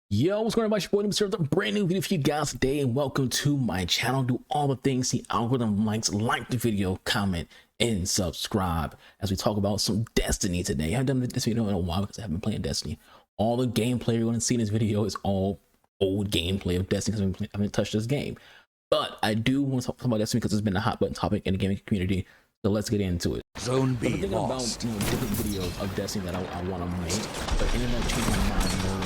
Yo, what's going on, my boy? Mr. A brand new video for you guys today, and welcome to my channel. Do all the things the algorithm likes. Like the video, comment, and subscribe as we talk about some Destiny today. I haven't done this video in a while because I haven't been playing Destiny. All the gameplay you're going to see in this video is all old gameplay of Destiny because I haven't touched this game. But I do want to talk about Destiny because it's been a hot button topic in the gaming community. So let's get into it. Zone B Thinking lost. about different videos of Destiny that I want to make, but internet changed my mind more.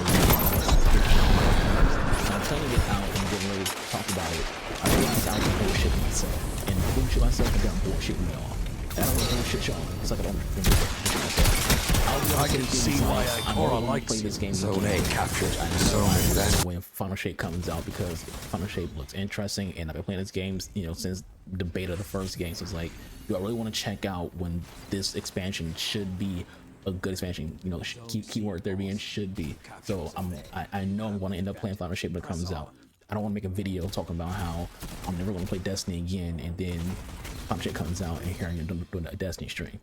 I'm trying to get out and getting ready to talk about it. I realized I was bullshitting myself, and bullshit myself and got bullshit me off. I don't want to bullshit y'all. It's like I don't bullshit myself. I can see why Ikora likes play this game. Zone A captured. I Zone know when Final Shape comes out because Final Shape looks interesting, and I've been playing this game, since the beta of the first game. So it's like, do I really want to check out when this expansion should be a good expansion? Keyword there being should be. So I know I'm going to end up playing Final Shape when it comes out. I don't want to make a video talking about how I'm never going to play Destiny again, and then Final Shape comes out, and here I am doing a Destiny stream.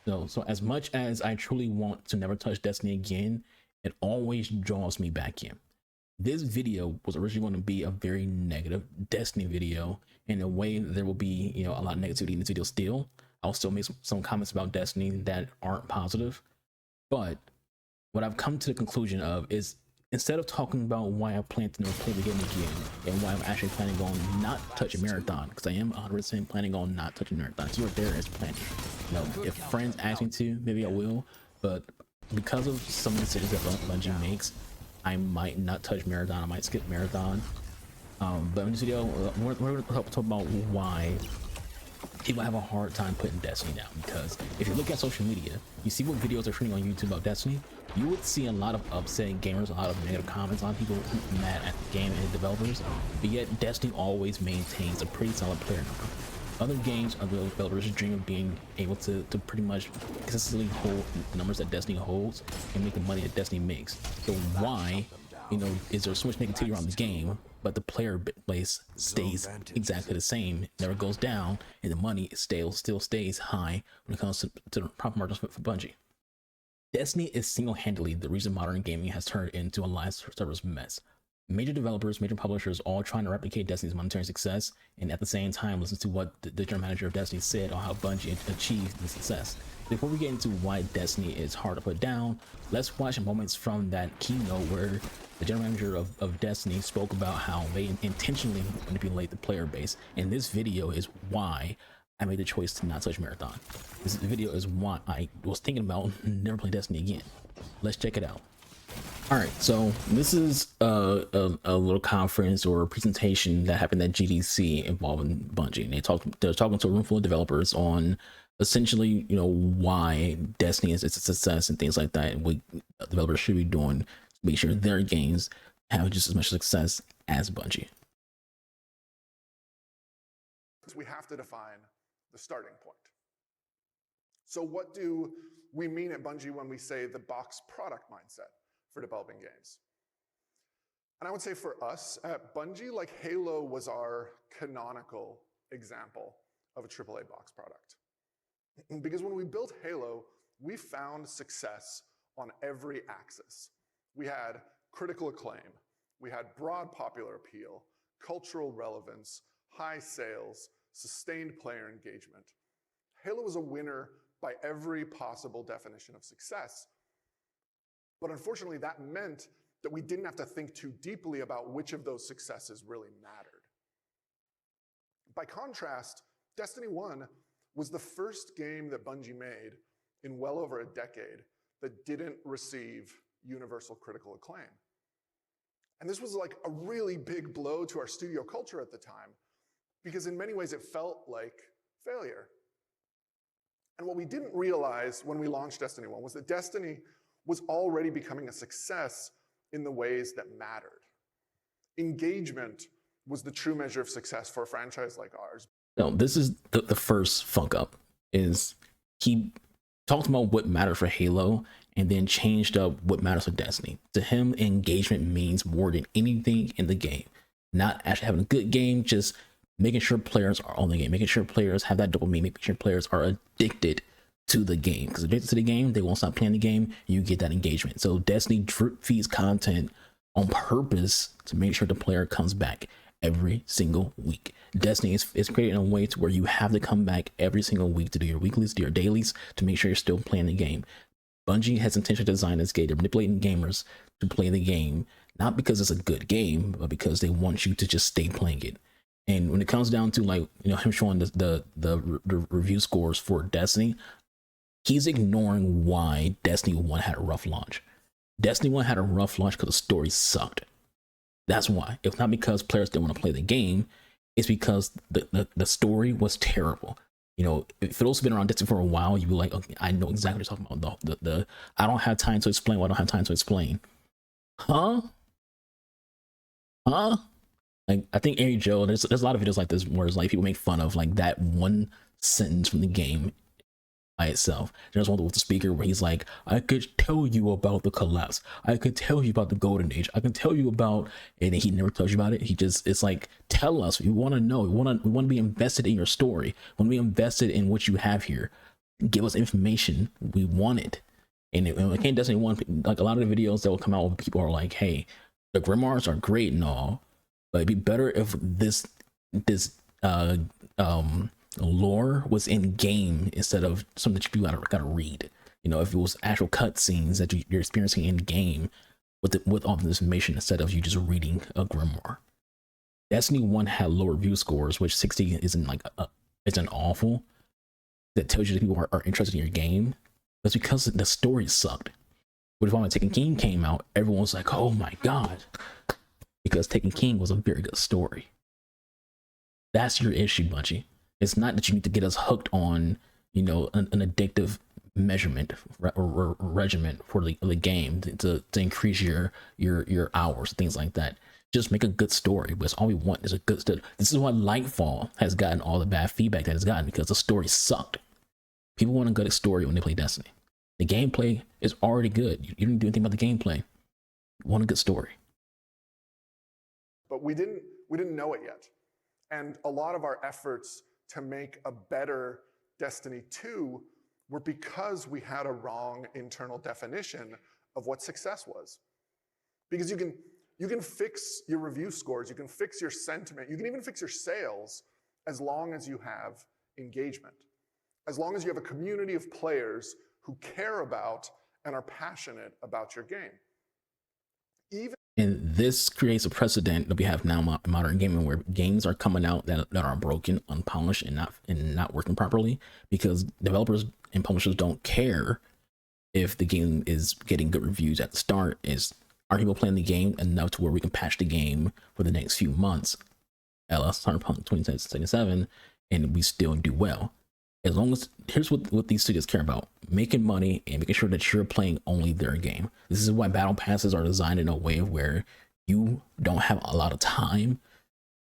So as much as I truly want to never touch Destiny again, it always draws me back in. This video was originally going to be a very negative Destiny video. In a way, there will be, a lot of negativity in this video still. I'll still make some comments about Destiny that aren't positive. But what I've come to the conclusion of is, instead of talking about why I plan to never play the game again and why I'm actually planning on not touching Marathon, because I am 100% planning on not touching Marathon. So you're there as planning. If friends ask me to, maybe I will. But because of some of the decisions that Bungie makes, I might not touch Marathon. I might skip Marathon. But in this video, we're going to talk about why people have a hard time putting Destiny down. Because if you look at social media, you see what videos are trending on YouTube about Destiny, you would see a lot of upset gamers, a lot of negative comments, a lot of people mad at the game and the developers. But yet Destiny always maintains a pretty solid player number. Other games, other developers dream of being able to pretty much consistently hold the numbers that Destiny holds and make the money that Destiny makes. So why, is there so much negativity around the game, but the player base stays exactly the same, never goes down, and the money still stays high when it comes to the profit margins for Bungie? Destiny is single-handedly the reason modern gaming has turned into a live service mess. Major developers, major publishers, all trying to replicate Destiny's monetary success, and at the same time listen to what the general manager of Destiny said on how Bungie achieved the success. Before we get into why Destiny is hard to put down, let's watch moments from that keynote where the general manager of Destiny spoke about how they intentionally manipulate the player base, and this video is why I made the choice to not touch Marathon. This video is why I was thinking about never playing Destiny again. Let's check it out. All right, so this is a little conference or a presentation that happened at GDC involving Bungie. And they're talking to a room full of developers on essentially, why Destiny is a success and things like that, and what developers should be doing to make sure their games have just as much success as Bungie. We have to define the starting point. So what do we mean at Bungie when we say the box product mindset for developing games? And I would say for us at Bungie, like Halo was our canonical example of a AAA box product. Because when we built Halo, we found success on every axis. We had critical acclaim, we had broad popular appeal, cultural relevance, high sales, sustained player engagement. Halo was a winner by every possible definition of success. But unfortunately, that meant that we didn't have to think too deeply about which of those successes really mattered. By contrast, Destiny 1 was the first game that Bungie made in well over a decade that didn't receive universal critical acclaim. And this was like a really big blow to our studio culture at the time, because in many ways it felt like failure. And what we didn't realize when we launched Destiny 1 was that Destiny was already becoming a success in the ways that mattered. Engagement was the true measure of success for a franchise like ours. No, this is the first fuck up. Is he talked about what mattered for Halo and then changed up what matters for Destiny. To him, engagement means more than anything in the game. Not actually having a good game, just making sure players are on the game, making sure players have that dopamine, making sure players are addicted to the game. Because addicted to the game, they won't stop playing the game, and you get that engagement. So Destiny drip feeds content on purpose to make sure the player comes back every single week. Destiny is created in a way to where you have to come back every single week to do your weeklies, do your dailies, to make sure you're still playing the game. Bungie has intentionally designed this game. They're manipulating gamers to play the game, not because it's a good game, but because they want you to just stay playing it. And when it comes down to, like, you know, him showing the review scores for Destiny, he's ignoring why Destiny 1 had a rough launch. Destiny 1 had a rough launch because the story sucked. That's why. It's not because players didn't want to play the game. It's because the story was terrible. You know, for those who've been around Destiny for a while, you'd be like, okay, I know exactly what you're talking about. The I don't have time to explain what I don't have time to explain. Huh? Like, I think Ari Joe, there's a lot of videos like this where it's like people make fun of like that one sentence from the game by itself. There's one with the speaker where he's like, I could tell you about the collapse. I could tell you about the golden age. I can tell you about, and he never tells you about it. He just, it's like, tell us. We want to know. We want to be invested in your story. We want to be invested in what you have here. Give us information. We want it. And it can't Destiny 1, like a lot of the videos that will come out, people are like, hey, the grimoires are great and all, but it'd be better if this lore was in game instead of something that you gotta read. You know, if it was actual cutscenes that you're experiencing in game with all this information instead of you just reading a grimoire. Destiny 1 had low review scores, which 60 isn't like isn't awful. That tells you that people are interested in your game. That's because the story sucked. But if Taken King came out, everyone was like, oh my god, because Taken King was a very good story. That's your issue, Bungie. It's not that you need to get us hooked on, you know, an addictive measurement or regimen for the game to increase your hours, things like that. Just make a good story, because all we want is a good story. This is why Lightfall has gotten all the bad feedback that it's gotten, because the story sucked. People want a good story when they play Destiny. The gameplay is already good. You didn't do anything about the gameplay. You want a good story. But we didn't know it yet. And a lot of our efforts to make a better Destiny 2 were because we had a wrong internal definition of what success was. Because you can fix your review scores, you can fix your sentiment, you can even fix your sales as long as you have engagement. As long as you have a community of players who care about and are passionate about your game. And this creates a precedent that we have now in modern gaming, where games are coming out that are broken, unpolished, and not working properly, because developers and publishers don't care if the game is getting good reviews at the start. Are people playing the game enough to where we can patch the game for the next few months, LS Cyberpunk 2077, and we still do well? As long as, here's what these studios care about: making money and making sure that you're playing only their game. This is why battle passes are designed in a way where you don't have a lot of time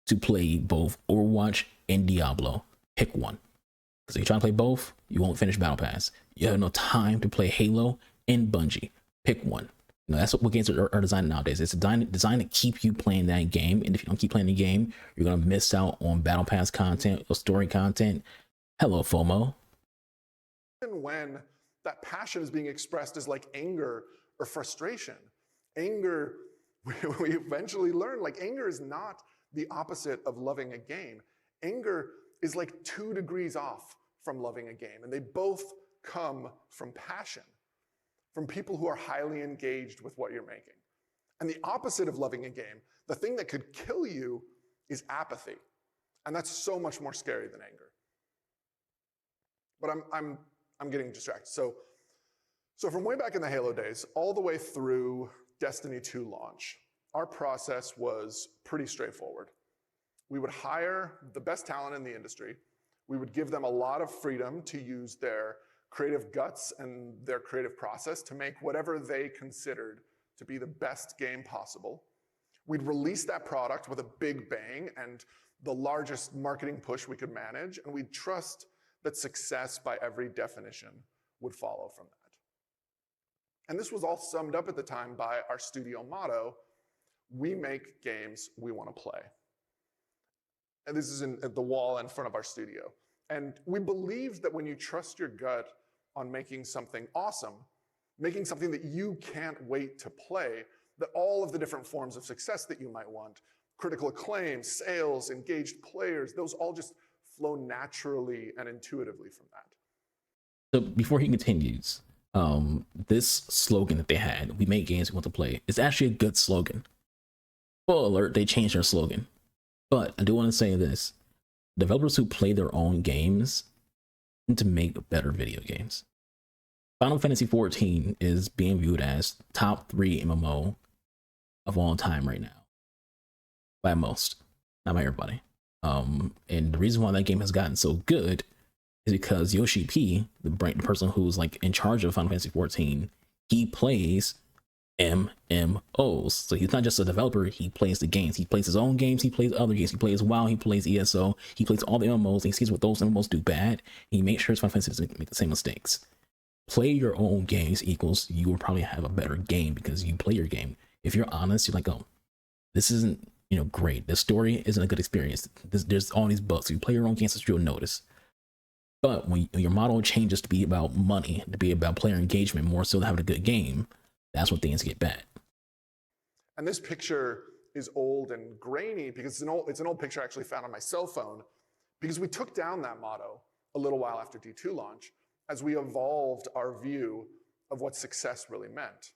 to play both Overwatch and Diablo. Pick one. Because if you try to play both, you won't finish battle pass. You have no time to play Halo and Bungie. Pick one. You know, that's what games are designed nowadays. It's designed to keep you playing that game. And if you don't keep playing the game, you're going to miss out on battle pass content or story content. Hello, FOMO. Even when that passion is being expressed as like anger or frustration, anger, we eventually learn, like, anger is not the opposite of loving a game. Anger is like 2 degrees off from loving a game, and they both come from passion, from people who are highly engaged with what you're making. And the opposite of loving a game, the thing that could kill you, is apathy. And that's so much more scary than anger. But I'm getting distracted. So from way back in the Halo days, all the way through Destiny 2 launch, our process was pretty straightforward. We would hire the best talent in the industry. We would give them a lot of freedom to use their creative guts and their creative process to make whatever they considered to be the best game possible. We'd release that product with a big bang and the largest marketing push we could manage, and we'd trust that success by every definition would follow from that. And this was all summed up at the time by our studio motto: we make games we want to play. And this is at the wall in front of our studio. And we believed that when you trust your gut on making something awesome, making something that you can't wait to play, that all of the different forms of success that you might want, critical acclaim, sales, engaged players, those all just flow naturally and intuitively from that. So before he continues, this slogan that they had, "We make games we want to play," is actually a good slogan. Spoiler alert, they changed their slogan. But I do want to say this: developers who play their own games tend to make better video games. Final Fantasy XIV is being viewed as top 3 MMO of all time right now, by most, not by everybody. And the reason why that game has gotten so good is because Yoshi P, the person who's like in charge of Final Fantasy XIV, he plays MMOs. So he's not just a developer, he plays the games. He plays his own games, he plays other games, he plays WoW, he plays ESO, he plays all the MMOs, and he sees what those MMOs do bad. He makes sure his Final Fantasy doesn't make the same mistakes. Play your own games equals you will probably have a better game because you play your game. If you're honest, you're like, oh, this isn't, great. The story isn't a good experience. There's all these bugs. If you play your own games, you'll notice. But when your model changes to be about money, to be about player engagement, more so than having a good game, that's when things get bad. And this picture is old and grainy because it's an old picture I actually found on my cell phone, because we took down that motto a little while after D2 launch as we evolved our view of what success really meant.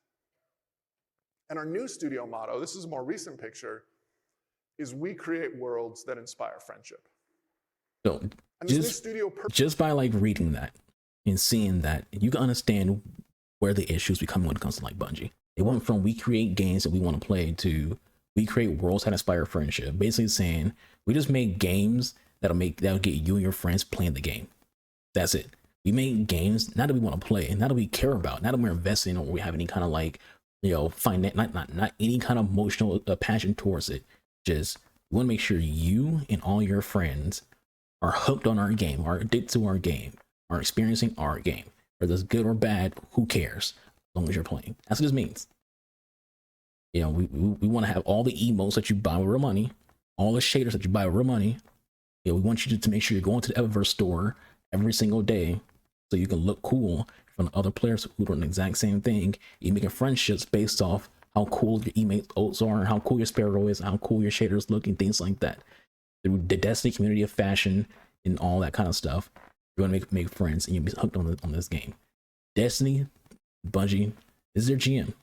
And our new studio motto, this is a more recent picture, is "We create worlds that inspire friendship." So just by like reading that and seeing that, you can understand where the issues become when it comes to like Bungie. It went from "we create games that we want to play" to "we create worlds that inspire friendship." Basically saying we just make games that'll get you and your friends playing the game. That's it. We make games not that we want to play, not that we care about, not that we're investing or we have any kind of like, not any kind of emotional passion towards it. Just we want to make sure you and all your friends are hooked on our game, are addicted to our game, are experiencing our game. Whether it's good or bad, who cares? As long as you're playing. That's what this means. We want to have all the emotes that you buy with real money, all the shaders that you buy with real money. We want you to make sure you're going to the Eververse store every single day so you can look cool from other players who are doing the exact same thing. You're making friendships based off how cool your emotes are, how cool your sparrow is, how cool your shaders look, and things like that. Through the Destiny community of fashion and all that kind of stuff, you're going to make friends and you'll be hooked on this game. Destiny, Bungie, this is their GM,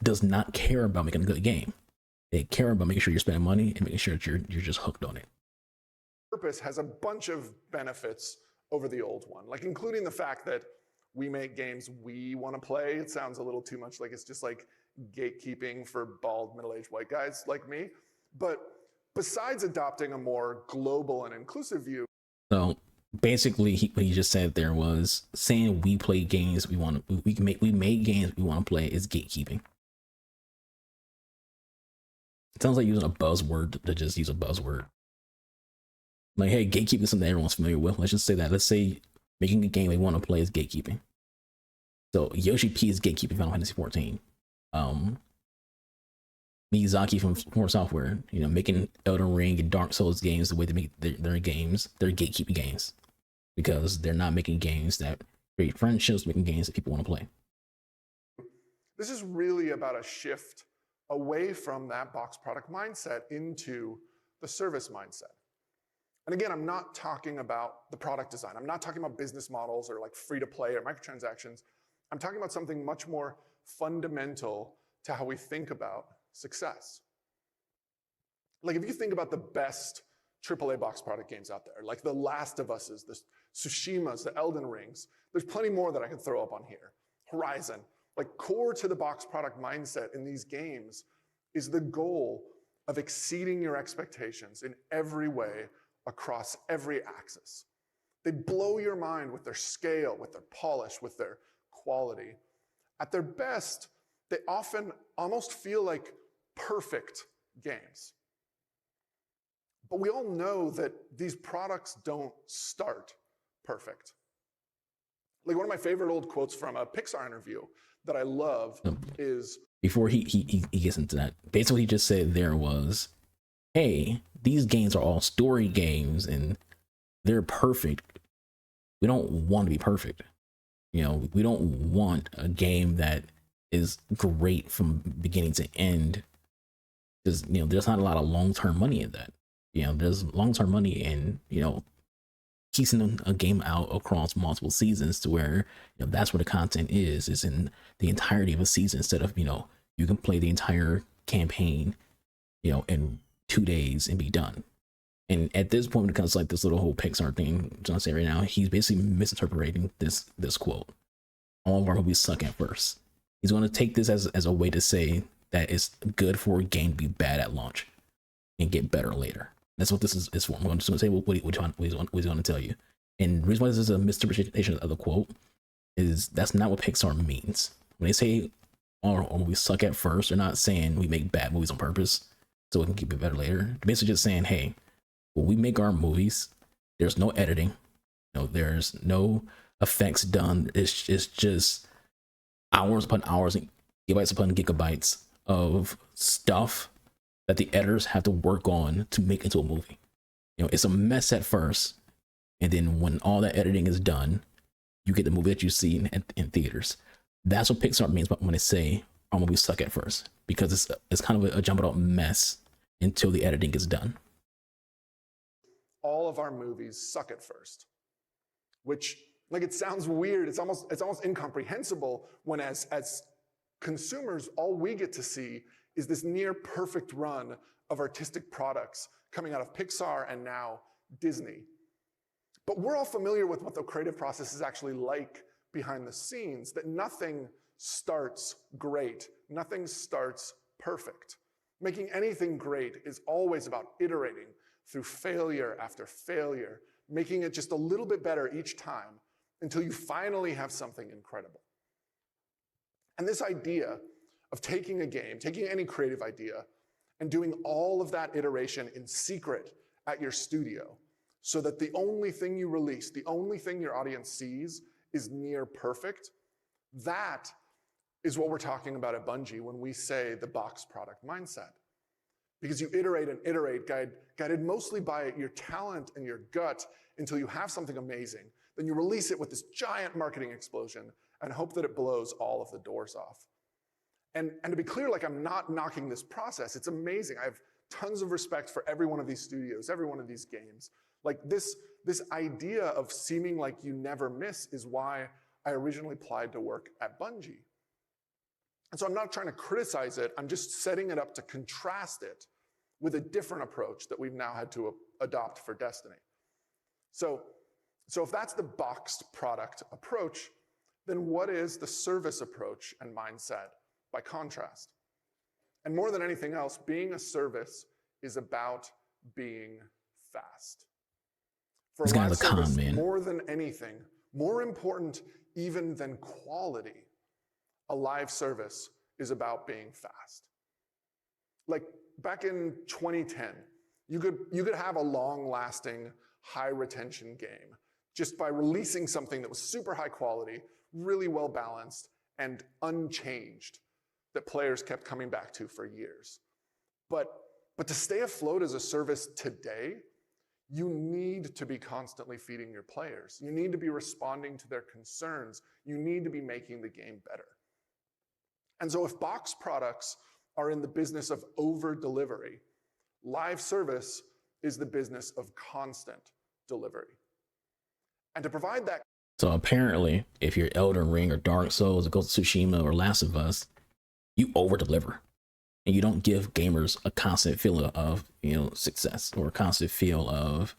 does not care about making a good game. They care about making sure you're spending money and making sure that you're just hooked on it. Purpose has a bunch of benefits over the old one, like including the fact that we make games we want to play. It sounds a little too much like it's just like gatekeeping for bald middle-aged white guys like me. But besides adopting a more global and inclusive view. So basically what he just said there was saying we play games we make games we want to play is gatekeeping. It sounds like using a buzzword to just use a buzzword. Like, hey, gatekeeping is something everyone's familiar with. Let's just say that. Let's say making a game we want to play is gatekeeping. So Yoshi P is gatekeeping Final Fantasy XIV. Miyazaki from Software, making Elden Ring and Dark Souls games the way they make their games, they're gatekeeping games because they're not making games that create friendships, making games that people want to play. This is really about a shift away from that box product mindset into the service mindset. And again, I'm not talking about the product design. I'm not talking about business models or like free to play or microtransactions. I'm talking about something much more fundamental to how we think about success. Like if you think about the best AAA box product games out there, like The Last of Us's, the Tsushimas, the Elden Rings, there's plenty more that I could throw up on here. Horizon, like core to the box product mindset in these games is the goal of exceeding your expectations in every way across every axis. They blow your mind with their scale, with their polish, with their quality. At their best, they often almost feel like perfect games. But we all know that these products don't start perfect. Like one of my favorite old quotes from a Pixar interview that I love is... Before he gets into that, basically what he just said there was, hey, these games are all story games and they're perfect. We don't want to be perfect. We don't want a game that is great from beginning to end, because there's not a lot of long-term money in that. There's long-term money in piecing a game out across multiple seasons, to where that's where the content is in the entirety of a season, instead of you can play the entire campaign in 2 days and be done. And at this point, because like this little whole Pixar thing I'm trying to say right now, he's basically misinterpreting this quote. All of our movies suck at first. He's going to take this as a way to say that it's good for a game to be bad at launch and get better later. That's what this is for. I'm just going to say what he's going to tell you. And the reason why this is a misinterpretation of the quote is that's not what Pixar means. When they say our movies suck at first, they're not saying we make bad movies on purpose so we can keep it better later. They're basically just saying, hey, when we make our movies, there's no editing, there's no effects done. It's just hours upon hours and gigabytes upon gigabytes of stuff that the editors have to work on to make into a movie. It's a mess at first, and then when all that editing is done, you get the movie that you see in theaters. That's what Pixar means when they say our movies suck at first, because it's kind of a jumbled up mess until the editing is done. All of our movies suck at first, which, like, it sounds weird. It's almost incomprehensible when as consumers, all we get to see is this near perfect run of artistic products coming out of Pixar and now Disney. But we're all familiar with what the creative process is actually like behind the scenes, that nothing starts great, nothing starts perfect. Making anything great is always about iterating through failure after failure, making it just a little bit better each time until you finally have something incredible. And this idea of taking a game, taking any creative idea, and doing all of that iteration in secret at your studio, so that the only thing you release, the only thing your audience sees is near perfect, that is what we're talking about at Bungie when we say the box product mindset. Because you iterate and iterate, guided mostly by your talent and your gut, until you have something amazing. Then you release it with this giant marketing explosion and hope that it blows all of the doors off. And to be clear, like, I'm not knocking this process. It's amazing. I have tons of respect for every one of these studios, every one of these games. Like, this idea of seeming like you never miss is why I originally applied to work at Bungie. And so I'm not trying to criticize it. I'm just setting it up to contrast it with a different approach that we've now had to adopt for Destiny. So if that's the boxed product approach, then what is the service approach and mindset by contrast? And more than anything else, being a service is about being fast. For This a guy's live a con service, man. more than anything, more important even than quality, a live service is about being fast. Like, back in 2010, you could have a long-lasting, high-retention game just by releasing something that was super high quality, really well balanced, and unchanged, that players kept coming back to for years. But to stay afloat as a service today, you need to be constantly feeding your players. You need to be responding to their concerns. You need to be making the game better. And so if box products are in the business of over-delivery, live service is the business of constant delivery. And to provide that. So apparently, if you're Elden Ring or Dark Souls or Ghost of Tsushima or Last of Us, you over-deliver. And you don't give gamers a constant feel of, success, or a constant feel of,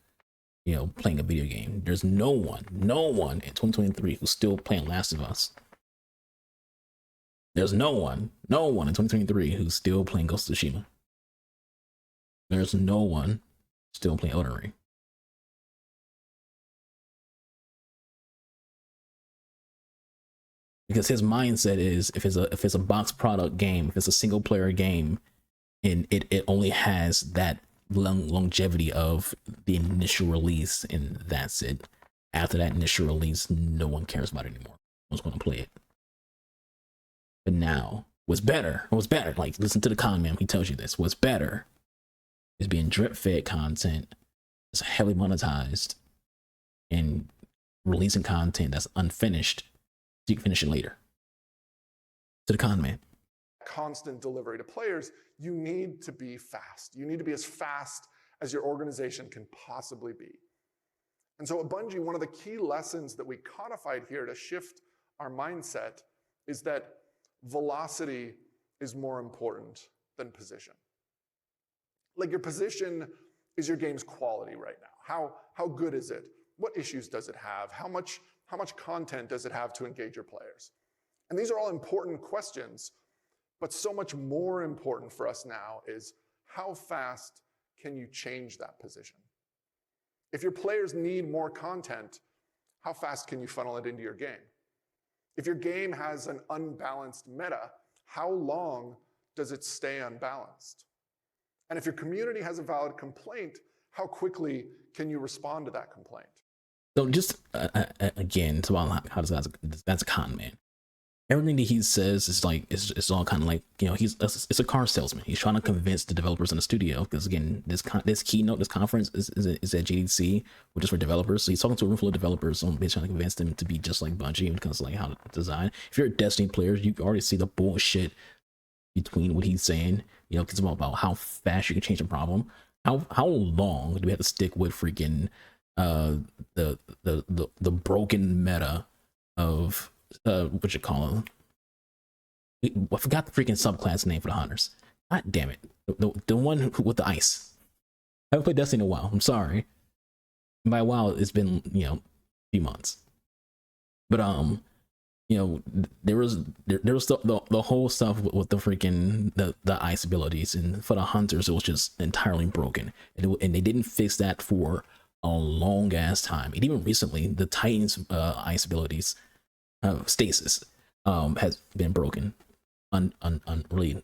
playing a video game. There's no one in 2023 who's still playing Last of Us. There's no one in 2023 who's still playing Ghost of Tsushima. There's no one still playing Elden Ring. Because his mindset is, if it's a box product game, if it's a single player game, and it only has that longevity of the initial release, and that's it. After that initial release, no one cares about it anymore. No one's going to play it. But now, what's better? Like, listen to the con man. He tells you this. What's better is being drip fed content, it's heavily monetized, and releasing content that's unfinished, so you can finish it later. To the con man. constant delivery to players, you need to be fast. You need to be as fast as your organization can possibly be. And so at Bungie, one of the key lessons that we codified here to shift our mindset is that velocity is more important than position. Like, your position is your game's quality right now. How good is it? What issues does it have? How much content does it have to engage your players? And these are all important questions, but so much more important for us now is how fast can you change that position? If your players need more content, how fast can you funnel it into your game? If your game has an unbalanced meta, how long does it stay unbalanced? And if your community has a valid complaint, how quickly can you respond to that complaint? So just again, it's about how does that's a con man. Everything that he says is like it's all kind of like, you know, it's a car salesman. He's trying to convince the developers in the studio, because again, this conference is at GDC, which is for developers. So he's talking to a room full of developers, so he's trying to convince them to be just like Bungie when it comes to like how to design. If you're a Destiny player, you already see the bullshit between what he's saying. You know, it's about how fast you can change a problem. How long do we have to stick with freaking the broken meta of what you call them? I forgot the freaking subclass name for the hunters. God damn it, the one with the ice. I haven't played Destiny in a while. I'm sorry. By a while, it's been, you know, a few months. But you know, there was the whole stuff with the freaking the ice abilities, and for the hunters it was just entirely broken, and they didn't fix that for a long ass time. And even recently, the Titans ice abilities, stasis, has been broken, really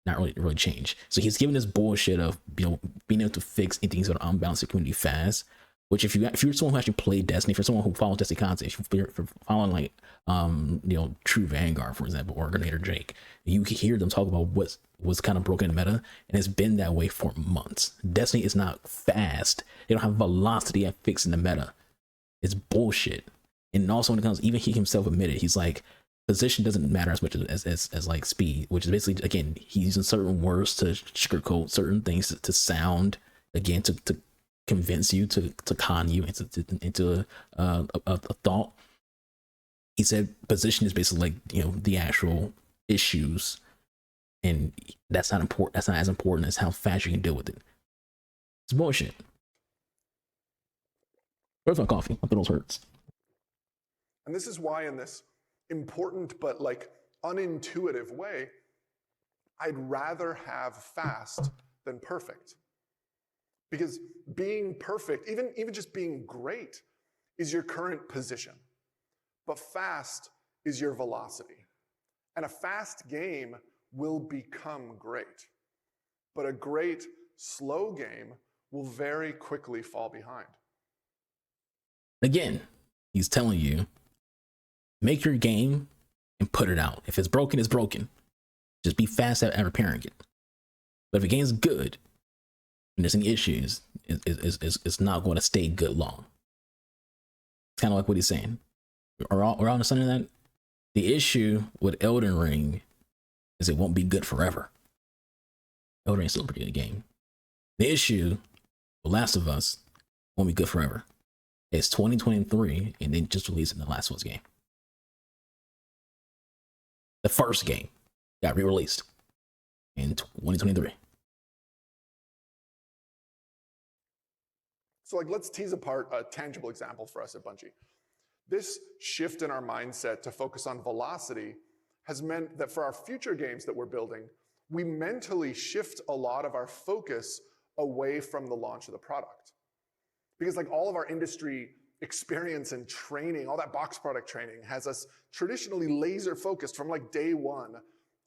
not really changed. So he's given this bullshit of, you know, being able to fix things that are unbalanced the community fast. Which if you're someone who actually played Destiny, for someone who follows Destiny content, if you're following like you know, True Vanguard, for example, or Grenadier Jake, you can hear them talk about what's kind of broken in meta, and it's been that way for months. Destiny is not fast. They don't have velocity at fixing the meta. It's bullshit. And also when it comes, even he himself admitted, he's like, position doesn't matter as much as like speed, which is basically, again, he's using certain words to sugarcoat certain things to sound, again, to convince you, to con you into a thought. He said position is basically like, you know, the actual issues, and that's not important. That's not as important as how fast you can deal with it. It's bullshit. Where's my coffee? My throat hurts. And this is why, in this important but like unintuitive way, I'd rather have fast than perfect. Because being perfect, even just being great, is your current position. But fast is your velocity. And a fast game will become great. But a great, slow game will very quickly fall behind. Again, he's telling you, make your game and put it out. If it's broken, it's broken. Just be fast at repairing it. But if a game's good and there's any issues, it's not going to stay good long. It's kind of like what he's saying. We're all understanding that the issue with Elden Ring is it won't be good forever. Elden Ring is still a pretty good game. The issue with Last of Us won't be good forever. It's 2023, and they just released the Last of Us game. The first game got re-released in 2023. So like, let's tease apart a tangible example for us at Bungie. This shift in our mindset to focus on velocity has meant that for our future games that we're building, we mentally shift a lot of our focus away from the launch of the product. Because like all of our industry experience and training, all that box product training has us traditionally laser focused from like day one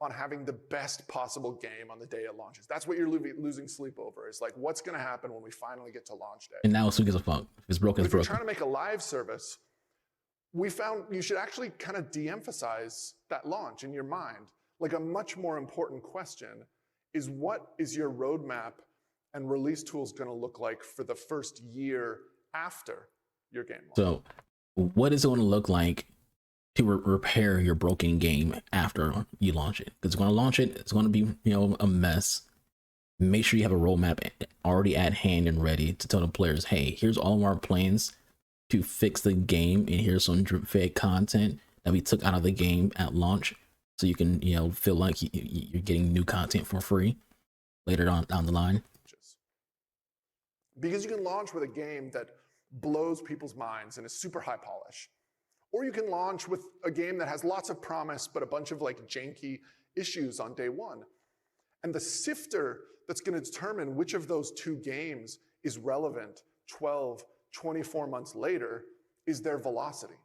on having the best possible game on the day it launches. That's what you're losing sleep over, is like, what's going to happen when we finally get to launch day? And now it's who gives a fuck. If it's broken, it's broken. If you're trying to make a live service, we found you should actually kind of de-emphasize that launch in your mind. Like, a much more important question is, what is your roadmap and release tools going to look like for the first year after your game launch? So what is it going to look like to repair your broken game after you launch it. Because it's going to launch it, it's going to be, you know, a mess. Make sure you have a roadmap already at hand and ready to tell the players, hey, here's all of our plans to fix the game, and here's some drip fed content that we took out of the game at launch, so you can, you know, feel like you're getting new content for free later on down the line. Because you can launch with a game that blows people's minds and is super high polish. Or you can launch with a game that has lots of promise, but a bunch of like janky issues on day one. And the sifter that's going to determine which of those two games is relevant 12, 24 months later is their velocity.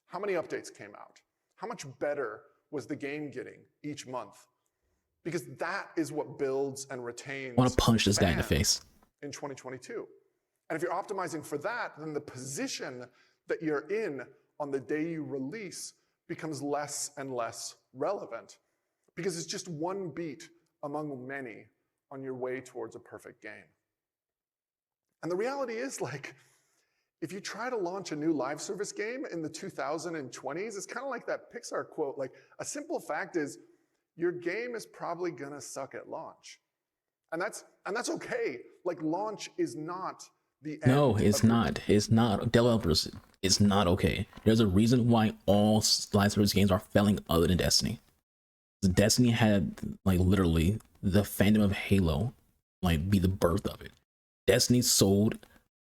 How many updates came out? How much better was the game getting each month? Because that is what builds and retains. I want to punch this guy in the face. In 2022. And if you're optimizing for that, then the position that you're in on the day you release becomes less and less relevant, because it's just one beat among many on your way towards a perfect game. And the reality is, like, if you try to launch a new live service game in the 2020s, it's kind of like that Pixar quote, like, a simple fact is your game is probably gonna suck at launch. And that's okay. Like, launch is not the end. No, it's not. It's not. Developers, it's not okay. There's a reason why all live service games are failing other than Destiny. Destiny had, like, literally the fandom of Halo, like, be the birth of it. Destiny sold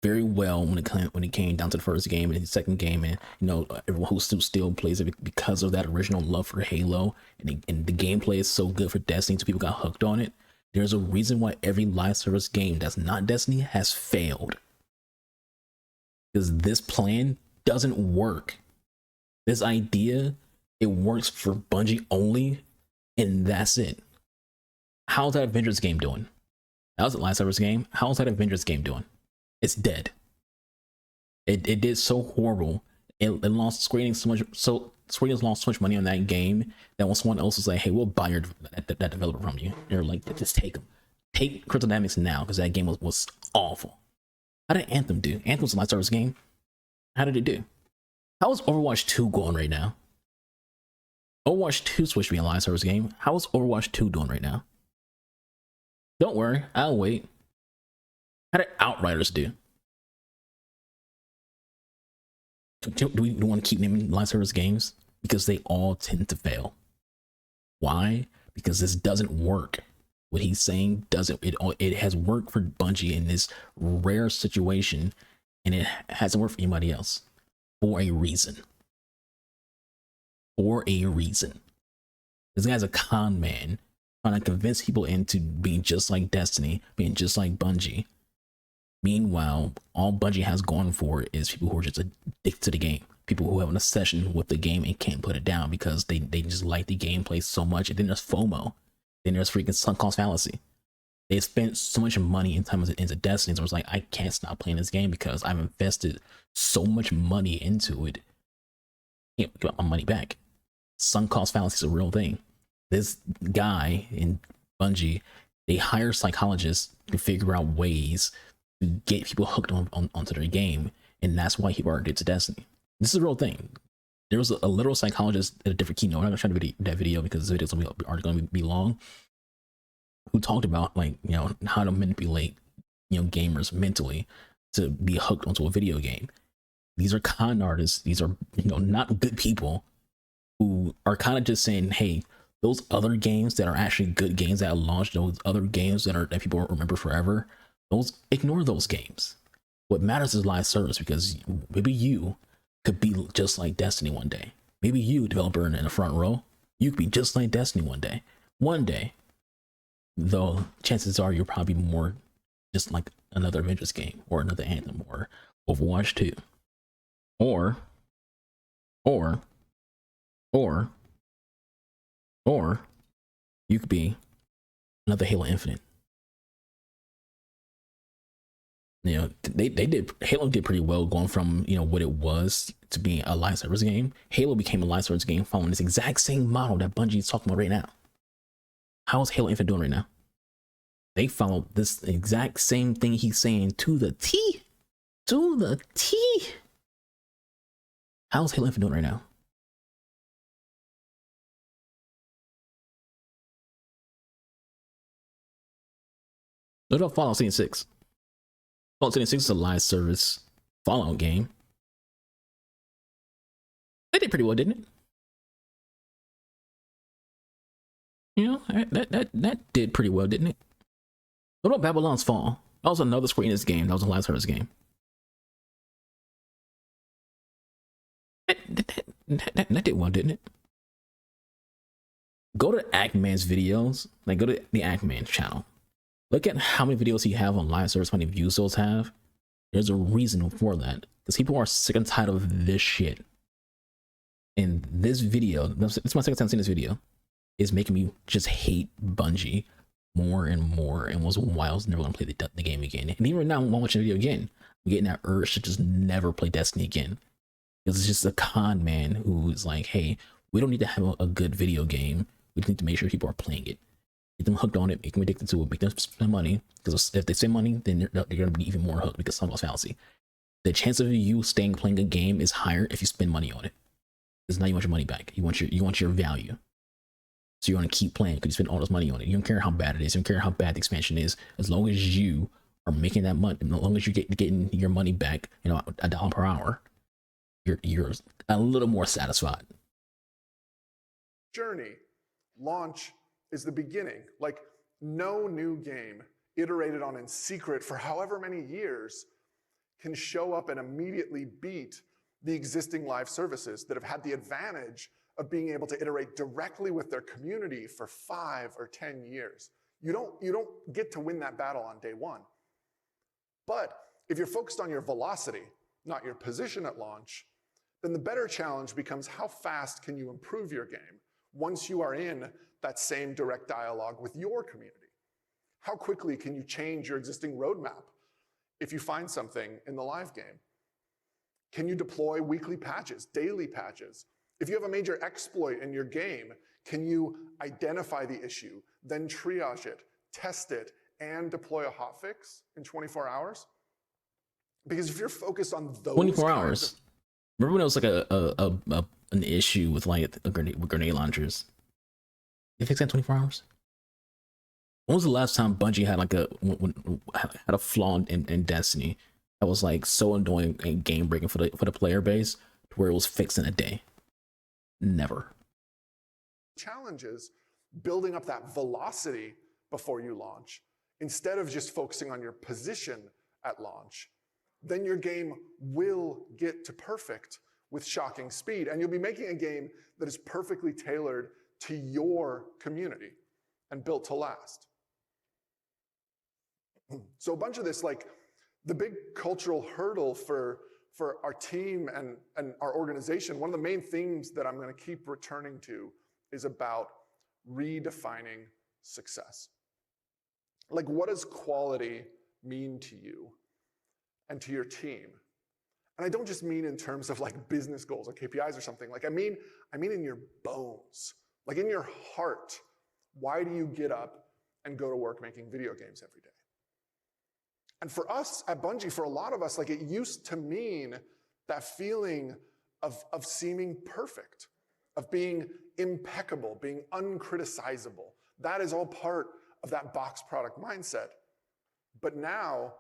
very well when it came down to the first game and the second game, and, you know, everyone who still plays it because of that original love for Halo, and the gameplay is so good for Destiny, so people got hooked on it. There's a reason why every live service game that's not Destiny has failed. Because this plan doesn't work. This idea, it works for Bungie only, and that's it. How's that Avengers game doing? That was a live service game. How's that Avengers game doing? It's dead. It did so horrible. It lost Square Enix lost so much money on that game that when someone else was like, hey, we'll buy that developer from you, they're like, just take them. Take Crystal Dynamics now, because that game was awful. How did Anthem do? Anthem's a live service game. How did it do? How is Overwatch 2 going right now? Overwatch 2 switched to be a live service game. How is Overwatch 2 doing right now? Don't worry, I'll wait. How did Outriders do? Do we want to keep naming live service games? Because they all tend to fail. Why? Because this doesn't work. What he's saying doesn't. It has worked for Bungie in this rare situation, and it hasn't worked for anybody else for a reason. For a reason. This guy's a con man, trying to convince people into being just like Destiny, being just like Bungie. Meanwhile, all Bungie has gone for is people who are just addicted to the game. People who have an obsession with the game and can't put it down because they just like the gameplay so much. And then there's FOMO. Then there's freaking sunk cost fallacy. They spent so much money and time into Destiny, so I was like, I can't stop playing this game because I've invested so much money into it. I can't get my money back. Sunk cost fallacy is a real thing. This guy in Bungie, they hire psychologists to figure out ways to get people hooked onto their game, and that's why he brought it to Destiny. This is a real thing. There was a literal psychologist at a different keynote. I'm not going to try to that video because the videos are going to be long. Who talked about, like, you know, how to manipulate, you know, gamers mentally to be hooked onto a video game. These are con artists. These are, you know, not good people who are kind of just saying, hey, those other games that are actually good games that launched, those other games that people remember forever, ignore those games. What matters is live service, because maybe you could be just like Destiny one day. Maybe you, developer in the front row, you could be just like Destiny one day. One day, though, chances are you're probably more just like another Avengers game or another Anthem or Overwatch 2. Or you could be another Halo Infinite. You know, Halo did pretty well going from, you know, what it was to being a live service game. Halo became a live service game following this exact same model that Bungie is talking about right now. How is Halo Infinite doing right now? They followed this exact same thing he's saying to the T. To the T. How's Halo Infinite doing right now? What about Fallout 76? Fallout 76 is a live service Fallout game. They did pretty well, didn't it? You know, that did pretty well, didn't it? What about Babylon's Fall? That was another Square Enix game. That was a live service game. That did well, didn't it? Go to Ackman's videos. Like, go to the Ackman channel. Look at how many videos he have on live service, how many views those have. There's a reason for that. Because people are sick and tired of this shit. And this video, this is my second time seeing this video, is making me just hate Bungie more and more, and was why I was never gonna play the game again. And even now, I'm watching the video again, I'm getting that urge to just never play Destiny again. Because it's just a con man who's like, hey, we don't need to have a good video game. We just need to make sure people are playing it. Get them hooked on it, make them addicted to it, make them spend money. Because if they spend money, then they're going to be even more hooked, because someone's fallacy. The chance of you staying playing a game is higher if you spend money on it. Because now you want your money back. You want your value. So you want to keep playing because you spend all this money on it. You don't care how bad it is. You don't care how bad the expansion is. As long as you are making that money, as long as you're getting your money back, you know, $1 per hour, you're a little more satisfied. Journey, launch is the beginning. Like, no new game iterated on in secret for however many years can show up and immediately beat the existing live services that have had the advantage of being able to iterate directly with their community for 5 or 10 years. You don't get to win that battle on day one. But if you're focused on your velocity, not your position at launch, then the better challenge becomes how fast can you improve your game once you are in that same direct dialogue with your community? How quickly can you change your existing roadmap if you find something in the live game? Can you deploy weekly patches, daily patches? If you have a major exploit in your game, can you identify the issue, then triage it, test it, and deploy a hotfix in 24 hours? Because if you're focused on those 24 hours. Remember when it was like an issue with like with grenade launchers? They fixed that in 24 hours? When was the last time Bungie had like had a flaw in Destiny that was like so annoying and game breaking for the player base to where it was fixed in a day? Never. Challenges, building up that velocity before you launch, instead of just focusing on your position at launch, then your game will get to perfect with shocking speed, and you'll be making a game that is perfectly tailored to your community and built to last. So a bunch of this, like the big cultural hurdle for our team and our organization, one of the main themes that I'm going to keep returning to is about redefining success. Like, what does quality mean to you and to your team? And I don't just mean in terms of like business goals or KPIs or something. Like, I mean in your bones, like in your heart. Why do you get up and go to work making video games every day? And for us at Bungie, for a lot of us, like, it used to mean that feeling of seeming perfect, of being impeccable, being uncriticizable. That is all part of that box product mindset. But now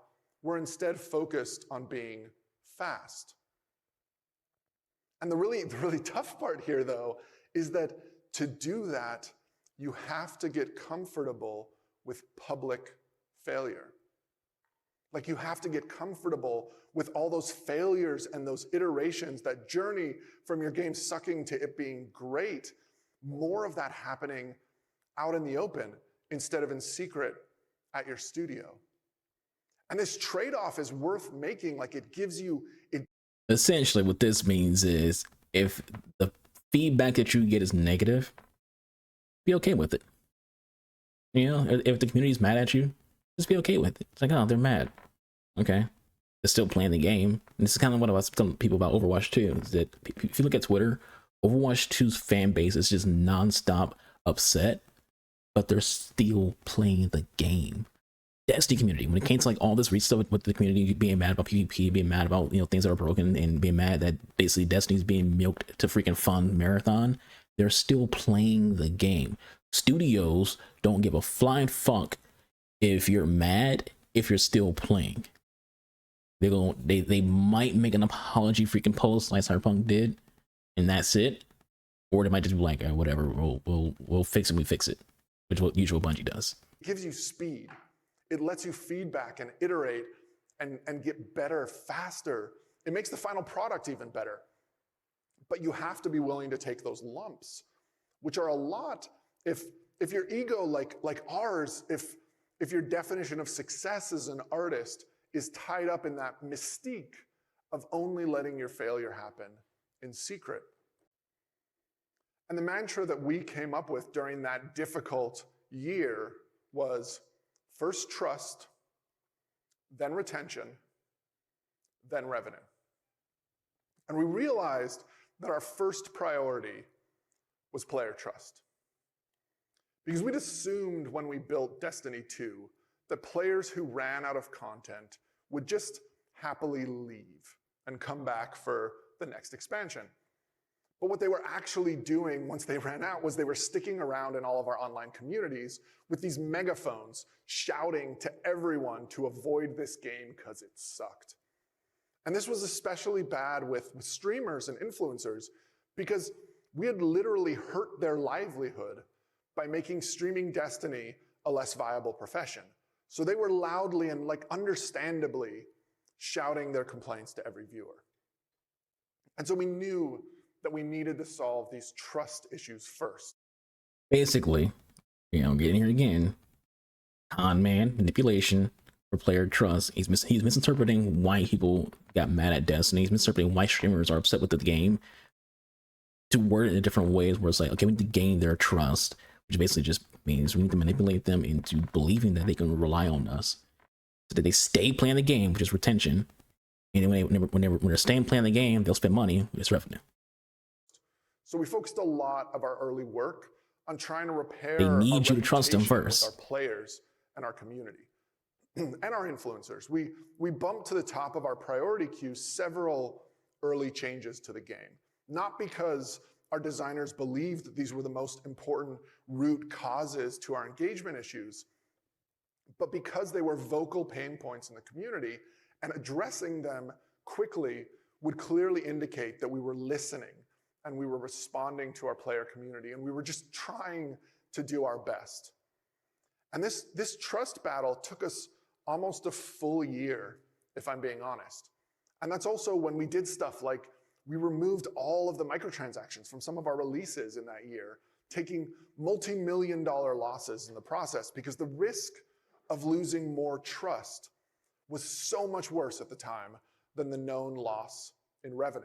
we're instead focused on being fast. And the really tough part here, though, is that to do that, you have to get comfortable with public failure. Like, you have to get comfortable with all those failures and those iterations, that journey from your game sucking to it being great, more of that happening out in the open instead of in secret at your studio. And this trade-off is worth making. Like, it gives you... Essentially, what this means is if the feedback that you get is negative, be okay with it. You know, if the community is mad at you, just be okay with it. It's like, oh, they're mad. Okay. They're still playing the game. And this is kind of what I was telling people about Overwatch 2, is that if you look at Twitter, Overwatch 2's fan base is just nonstop upset, but they're still playing the game. Destiny community, when it came to like all this stuff with the community being mad about PvP, being mad about, you know, things that are broken, and being mad that basically Destiny's being milked to freaking fun marathon, they're still playing the game. Studios don't give a flying fuck if you're mad, if you're still playing, they might make an apology freaking post like Cyberpunk did, and that's it. Or they might just be like, whatever, we'll fix it, we fix it, which is what usual Bungie does. It gives you speed. It lets you feedback and iterate and get better faster. It makes the final product even better. But you have to be willing to take those lumps, which are a lot. If your ego, like ours, if your definition of success as an artist is tied up in that mystique of only letting your failure happen in secret. And the mantra that we came up with during that difficult year was first trust, then retention, then revenue. And we realized that our first priority was player trust. Because we'd assumed when we built Destiny 2 that players who ran out of content would just happily leave and come back for the next expansion. But what they were actually doing once they ran out was they were sticking around in all of our online communities with these megaphones shouting to everyone to avoid this game because it sucked. And this was especially bad with streamers and influencers because we had literally hurt their livelihood by making streaming Destiny a less viable profession. So they were loudly and understandably shouting their complaints to every viewer. And so we knew that we needed to solve these trust issues first. Basically, getting here again, con man, manipulation for player trust. He's misinterpreting why people got mad at Destiny. He's misinterpreting why streamers are upset with the game to word it in different ways where it's like, okay, we need to gain their trust, which basically just means we need to manipulate them into believing that they can rely on us so that they stay playing the game, which is retention. And when they're staying playing the game, they'll spend money, which is revenue. So we focused a lot of our early work on trying to repair they need you to trust them first. Our players and our community and our influencers. We bumped to the top of our priority queue several early changes to the game, not because our designers believed that these were the most important root causes to our engagement issues, but because they were vocal pain points in the community, and addressing them quickly would clearly indicate that we were listening and we were responding to our player community, and we were just trying to do our best. And this trust battle took us almost a full year, if I'm being honest. And that's also when we did stuff like we removed all of the microtransactions from some of our releases in that year, taking multi-million-dollar losses in the process because the risk of losing more trust was so much worse at the time than the known loss in revenue.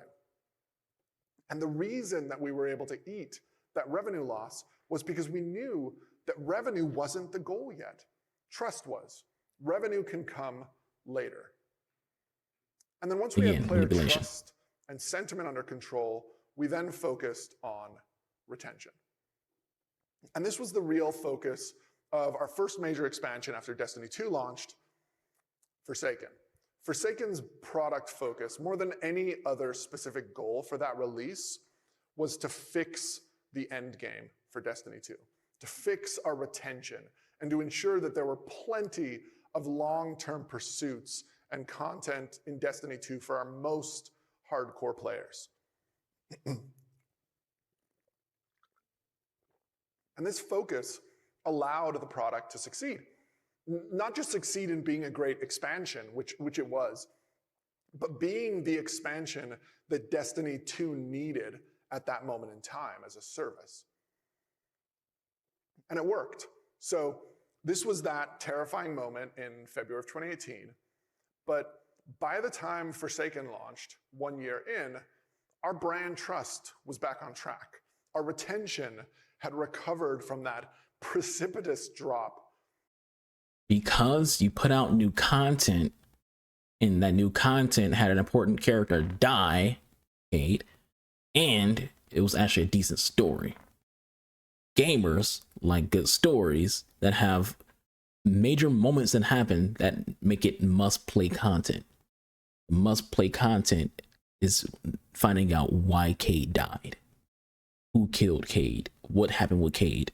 And the reason that we were able to eat that revenue loss was because we knew that revenue wasn't the goal yet. Trust was. Revenue can come later. And then once we had player trust and sentiment under control, we then focused on retention. And this was the real focus of our first major expansion after Destiny 2 launched, Forsaken. Forsaken's product focus, more than any other specific goal for that release, was to fix the end game for Destiny 2, to fix our retention, and to ensure that there were plenty of long-term pursuits and content in Destiny 2 for our most hardcore players. And this focus allowed the product to succeed. Not just succeed in being a great expansion, which it was, but being the expansion that Destiny 2 needed at that moment in time as a service. And it worked. So this was that terrifying moment in February of 2018. But by the time Forsaken launched, 1 year in, our brand trust was back on track. Our retention had recovered from that precipitous drop. Because you put out new content, and that new content had an important character die, Cade, and it was actually a decent story. Gamers like good stories that have major moments that happen that make it must-play content. Must-play content is finding out why Cade died, who killed Cade, what happened with Cade.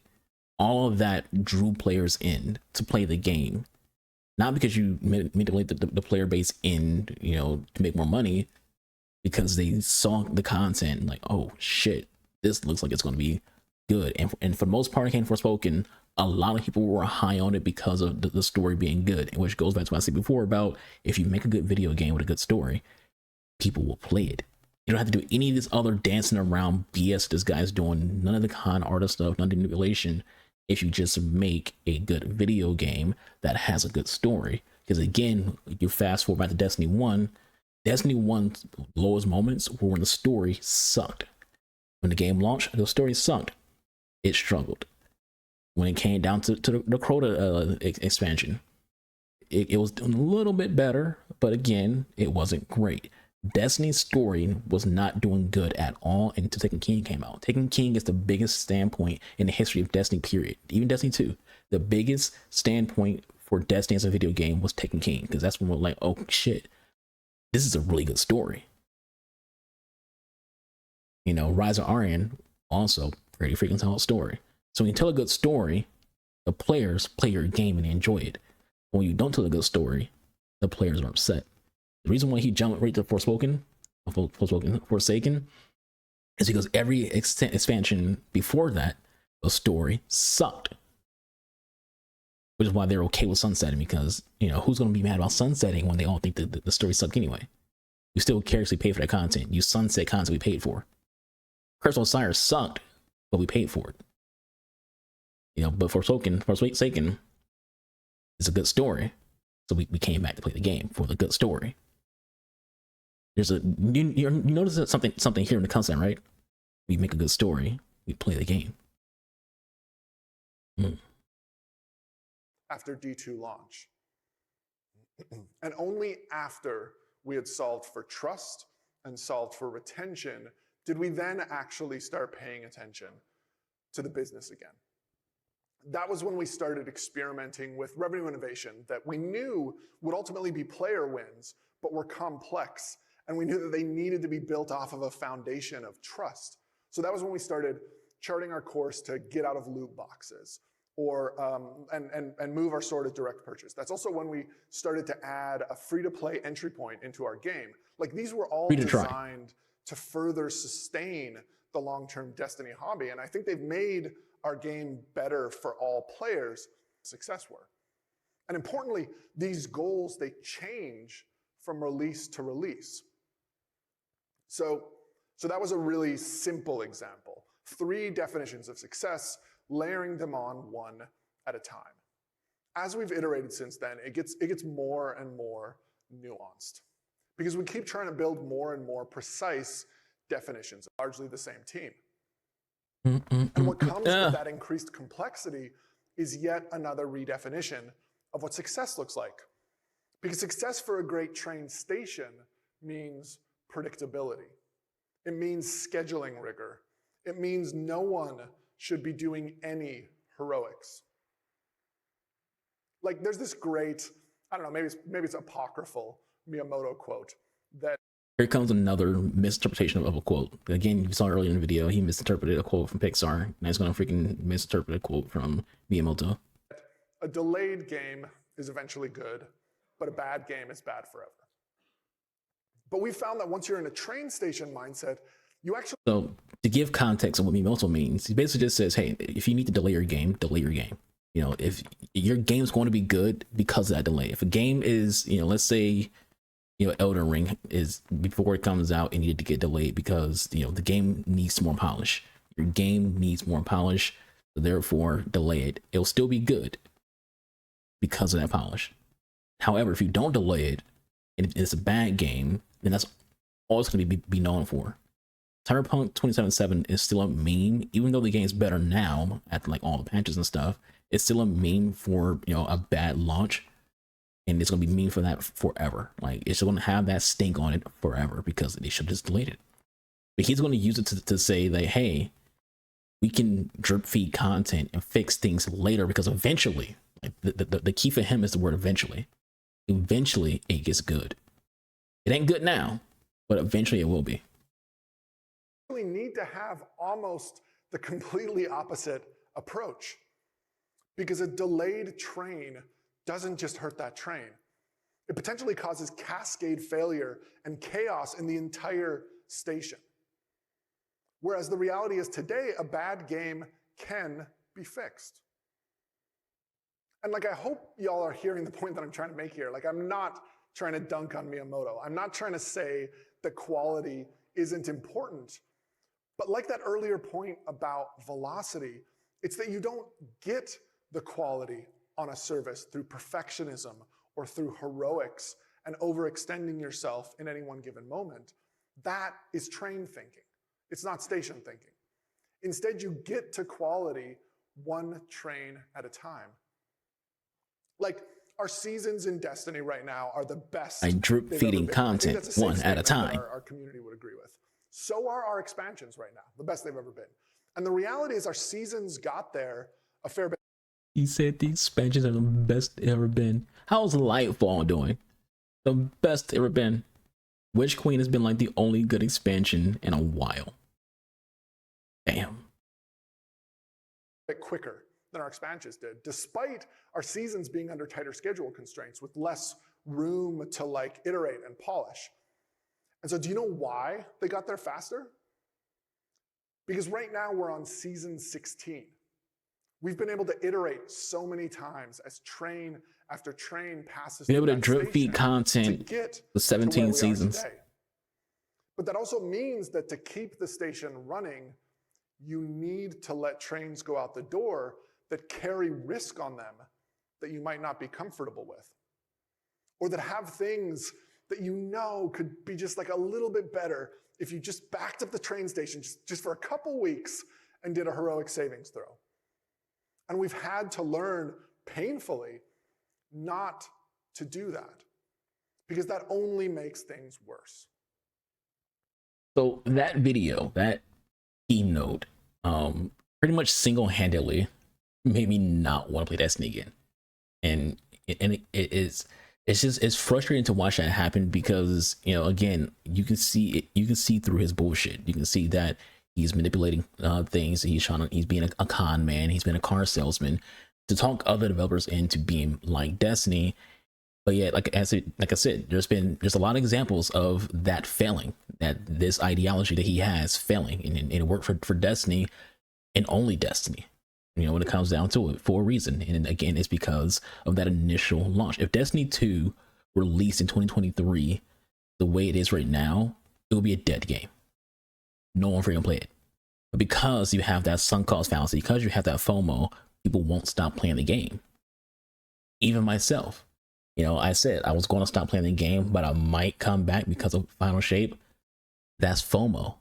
All of that drew players in to play the game. not because you manipulate the player base in, you know, to make more money, because they saw the content like, oh shit, this looks like it's going to be good. And for the most part, Kane Forspoken, a lot of people were high on it because of the story being good, which goes back to what I said before about if you make a good video game with a good story, people will play it. You don't have to do any of this other dancing around BS this guy's doing, none of the con artist stuff, none of the manipulation, if you just make a good video game that has a good story. Because again, you fast forward back to Destiny 1, Destiny 1's lowest moments were when the story sucked. When the game launched, the story sucked. It struggled. When it came down to the Crota expansion, it was doing a little bit better, but again, it wasn't great. Destiny's story was not doing good at all until Taken King came out. Taken King is the biggest standpoint in the history of Destiny, period. Even Destiny 2. The biggest standpoint for Destiny as a video game was Taken King, because that's when we're like, oh shit, this is a really good story. You know, Rise of Iron, also pretty freaking solid story. So when you tell a good story, the players play your game and they enjoy it. When you don't tell a good story, the players are upset. The reason why he jumped right to Forsaken is because every expansion before that, the story sucked. Which is why they're okay with sunsetting, because, you know, who's going to be mad about sunsetting when they all think that the story sucked anyway? You still carelessly pay for that content. You sunset content we paid for. Curse of Osiris sucked, but we paid for it. You know, but Forsaken is a good story. So we came back to play the game for the good story. There's a you notice that something here in the concept, right? We make a good story, we play the game. After D2 launch. And only after we had solved for trust and solved for retention did we then actually start paying attention to the business again. That was when we started experimenting with revenue innovation that we knew would ultimately be player wins, but were complex. And we knew that they needed to be built off of a foundation of trust. So that was when we started charting our course to get out of loot boxes, or and move our sword to direct purchase. That's also when we started to add a free-to-play entry point into our game. Like, these were all designed to further sustain the long-term Destiny hobby, and I think they've made our game better for all players. Success were. And importantly, these goals, they change from release to release. So that was a really simple example. 3 definitions of success, layering them on one at a time. As we've iterated since then, it gets more and more nuanced, because we keep trying to build more and more precise definitions, largely the same team. And what comes with that increased complexity is yet another redefinition of what success looks like. Because success for a great train station means predictability. It means scheduling rigor. It means no one should be doing any heroics. Like, there's this great, I don't know, maybe it's apocryphal Miyamoto quote that... Here comes another misinterpretation of a quote. Again, you saw earlier in the video, he misinterpreted a quote from Pixar. Now he's going to freaking misinterpret a quote from Miyamoto. A delayed game is eventually good, but a bad game is bad forever. But we found that once you're in a train station mindset, you actually... So, to give context of what Miyamoto means, he basically just says, hey, if you need to delay your game, delay your game. You know, if your game's going to be good because of that delay. If a game is, you know, let's say, you know, Elden Ring is, before it comes out, it needed to get delayed because, you know, the game needs more polish. Your game needs more polish, so therefore delay it. It'll still be good because of that polish. However, if you don't delay it and it's a bad game, then that's all it's going to be known for. Cyberpunk 2077 is still a meme, even though the game's better now at like all the patches and stuff. It's still a meme for, you know, a bad launch, and it's gonna be meme for that forever. Like, it's gonna have that stink on it forever because they should just delete it. But he's gonna use it to say that, hey, we can drip feed content and fix things later, because eventually, like, the key for him is the word eventually. Eventually, it gets good. It ain't good now, but eventually it will be. We need to have almost the completely opposite approach, because a delayed train doesn't just hurt that train. It potentially causes cascade failure and chaos in the entire station. Whereas the reality is today, a bad game can be fixed. And like, I hope y'all are hearing the point that I'm trying to make here. Like, I'm not trying to dunk on Miyamoto. I'm not trying to say that quality isn't important. But like that earlier point about velocity, it's that you don't get the quality on a service through perfectionism or through heroics and overextending yourself in any one given moment. That is train thinking. It's not station thinking. Instead, you get to quality one train at a time. Like, our seasons in Destiny right now are the best. Like drip feeding content one at a time. Our community would agree with. So are our expansions right now, the best they've ever been. And the reality is our seasons got there a fair bit. He said the expansions are the best ever been. How's Lightfall doing? The best ever been. Witch Queen has been like the only good expansion in a while. Damn. Bit quicker than our expansions did, despite our seasons being under tighter schedule constraints with less room to like iterate and polish. And so do you know why they got there faster? Because right now we're on season 16. We've been able to iterate so many times as train after train passes. Been able to drip feed content for 17 seasons. But that also means that to keep the station running, you need to let trains go out the door that carry risk on them that you might not be comfortable with, or that have things that you know could be just like a little bit better if you just backed up the train station just for a couple weeks and did a heroic savings throw. And we've had to learn painfully not to do that, because that only makes things worse. So that video, that keynote, pretty much single-handedly made me not want to play Destiny again. And it's frustrating to watch that happen, because, you know, again, you can see through his bullshit. You can see that he's manipulating things. He's being a con man. He's been a car salesman to talk other developers into being like Destiny. But yeah, like I said, there's a lot of examples of that failing, that this ideology that he has failing, and it worked for Destiny and only Destiny. You know, when it comes down to it, for a reason. And again, it's because of that initial launch. If Destiny 2 released in 2023 the way it is right now, it would be a dead game. No one freaking play it. But because you have that sunk cost fallacy, because you have that FOMO, people won't stop playing the game. Even myself. You know, I said I was going to stop playing the game, but I might come back because of Final Shape. That's FOMO.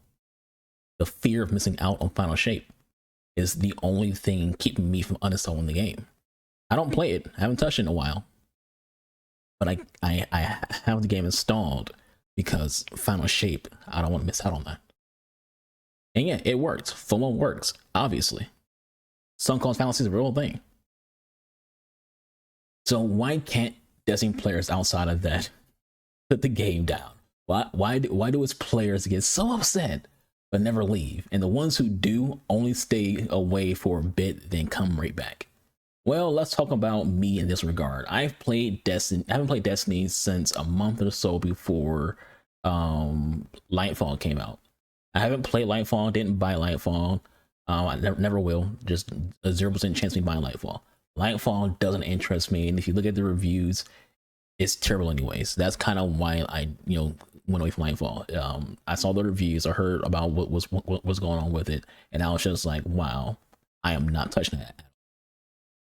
The fear of missing out on Final Shape is the only thing keeping me from uninstalling the game. I don't play it. I haven't touched it in a while. But I have the game installed because Final Shape, I don't want to miss out on that. And yeah, it works. FOMO works, obviously. Sunk cost fallacy is a real thing. So why can't Destiny players outside of that put the game down? Why do its players get so upset but never leave, and the ones who do only stay away for a bit then come right back? Well, let's talk about me in this regard. I haven't played Destiny since a month or so before Lightfall came out. I haven't played Lightfall, didn't buy Lightfall. I never will. Just a 0% chance of me buying Lightfall. Lightfall doesn't interest me, and if you look at the reviews, it's terrible anyways. That's kind of why I, went away from Lightfall. I saw the reviews, I heard about what was going on with it, and I was just like, wow, I am not touching that.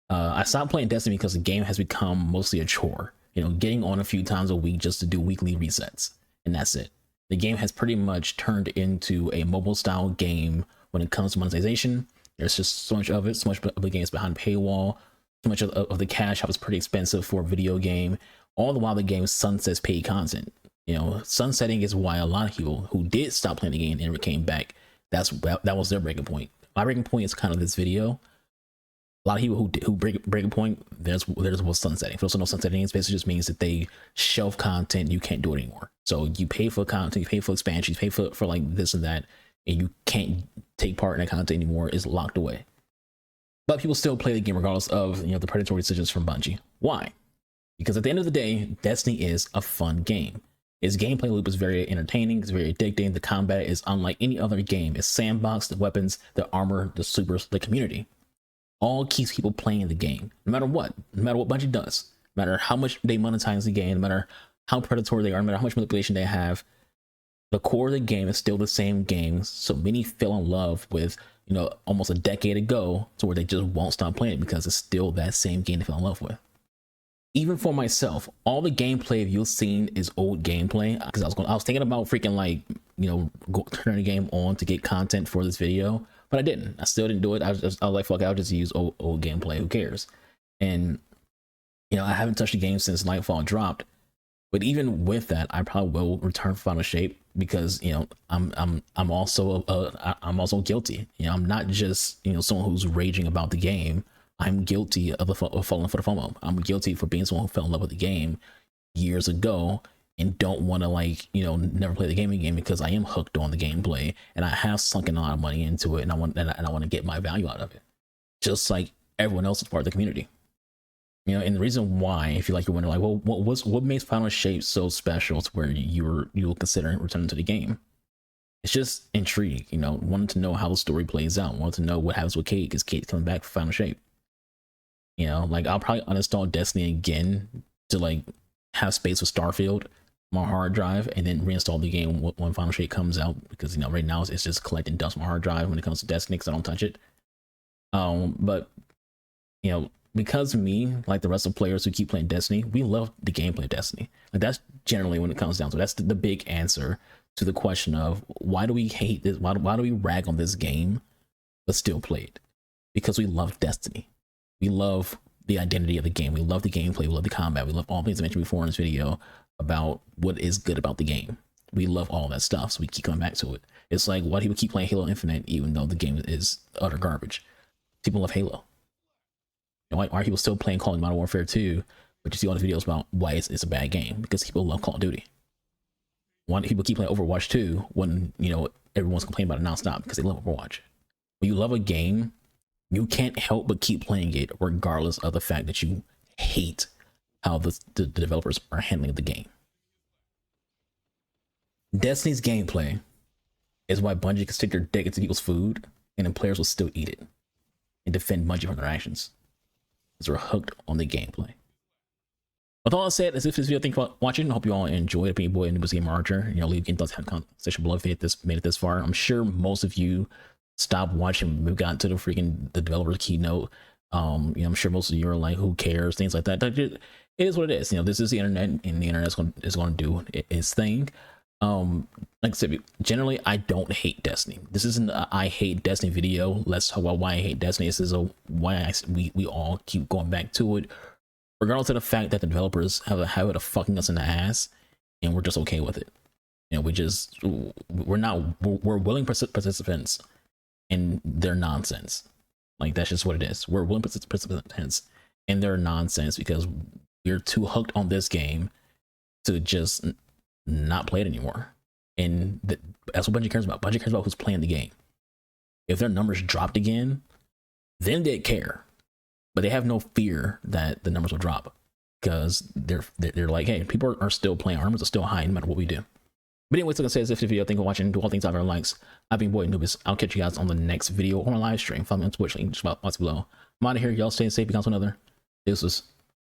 I stopped playing Destiny because the game has become mostly a chore. Getting on a few times a week just to do weekly resets, and that's it. The game has pretty much turned into a mobile style game when it comes to monetization. There's just so much of it, so much of the game is behind paywall. So much of the cash out is pretty expensive for a video game. All the while the game sunsets paid content. Sunsetting is why a lot of people who did stop playing the game and never came back, that was their breaking point. My breaking point is kind of this video. A lot of people who break a point, there's what's sunsetting. For those who know, sunsetting is basically just means that they shelf content, you can't do it anymore. So you pay for content, you pay for expansions, you pay for like this and that, and you can't take part in that content anymore. It's locked away. But people still play the game regardless of the predatory decisions from Bungie. Why? Because at the end of the day, Destiny is a fun game. Its gameplay loop is very entertaining, it's very addicting. The combat is unlike any other game. It's sandbox, the weapons, the armor, the supers, the community. All keeps people playing the game, no matter what Bungie does, no matter how much they monetize the game, no matter how predatory they are, no matter how much manipulation they have. The core of the game is still the same game. So many fell in love with, almost a decade ago, to where they just won't stop playing it because it's still that same game they fell in love with. Even for myself, all the gameplay you've seen is old gameplay. Because I was thinking about freaking turning the game on to get content for this video, but I didn't. I still didn't do it. I was like, fuck, I'll just use old gameplay. Who cares? And I haven't touched the game since Nightfall dropped. But even with that, I probably will return Final Shape because I'm also guilty. I'm not just someone who's raging about the game. I'm guilty of falling for the FOMO. I'm guilty for being someone who fell in love with the game years ago and don't want to never play the game again because I am hooked on the gameplay and I have sunken a lot of money into it and I want to get my value out of it, just like everyone else is part of the community. And the reason why, if you're wondering, well, what makes Final Shape so special to where you'll consider returning to the game? It's just intrigue, wanting to know how the story plays out, wanting to know what happens with Kate, because Kate's coming back for Final Shape. I'll probably uninstall Destiny again to have space with Starfield on my hard drive, and then reinstall the game when Final Shape comes out, because right now it's just collecting dust on my hard drive when it comes to Destiny, because I don't touch it. But because me, like the rest of players who keep playing Destiny, we love the gameplay of Destiny. That's generally when it comes down to it. That's the big answer to the question of why do we hate this? Why do we rag on this game but still play it? Because we love Destiny. We love the identity of the game. We love the gameplay. We love the combat. We love all the things I mentioned before in this video about what is good about the game. We love all that stuff, so we keep coming back to it. It's like why people keep playing Halo Infinite even though the game is utter garbage. People love Halo. Why are people still playing Call of Modern Warfare 2, but you see all the videos about why it's a bad game? Because people love Call of Duty. Why do people keep playing Overwatch 2 when everyone's complaining about it nonstop? Because they love Overwatch. When you love a game, you can't help but keep playing it regardless of the fact that you hate how the developers are handling the game. Destiny's gameplay is why Bungie can stick their dick into people's food and then players will still eat it and defend Bungie from their actions. Because we're hooked on the gameplay. With all that said, that's it for this video. Thank you for watching. I hope you all enjoyed it. Being boy and Game Archer. Leave your thoughts, have a conversation below if you made it this far. I'm sure most of you stopped watching. We've gotten to the developer's keynote. I'm sure most of you are like, who cares? Things like that. It is what it is. This is the internet, and the internet is going to do its thing. Like I said, generally I don't hate Destiny. This isn't a I hate Destiny video. Let's talk about why I hate Destiny. This is why we all keep going back to it, regardless of the fact that the developers have a habit of fucking us in the ass, and we're just okay with it. We're willing participants in their nonsense. That's just what it is. We're willing participants in their nonsense because we're too hooked on this game to just not play it anymore. And that's what Bungie cares about. Bungie cares about who's playing the game. If their numbers dropped again, then they'd care, but they have no fear that the numbers will drop because they're like, hey, people are still playing. Our numbers are still high no matter what we do. But anyways, like I said, as if the video, thank you for watching. Do all things out of our likes. I've been Boy Anubis. I'll catch you guys on the next video or on live stream. Follow me on Twitch, link just below. I'm out of here. Y'all stay safe. Because one another. This was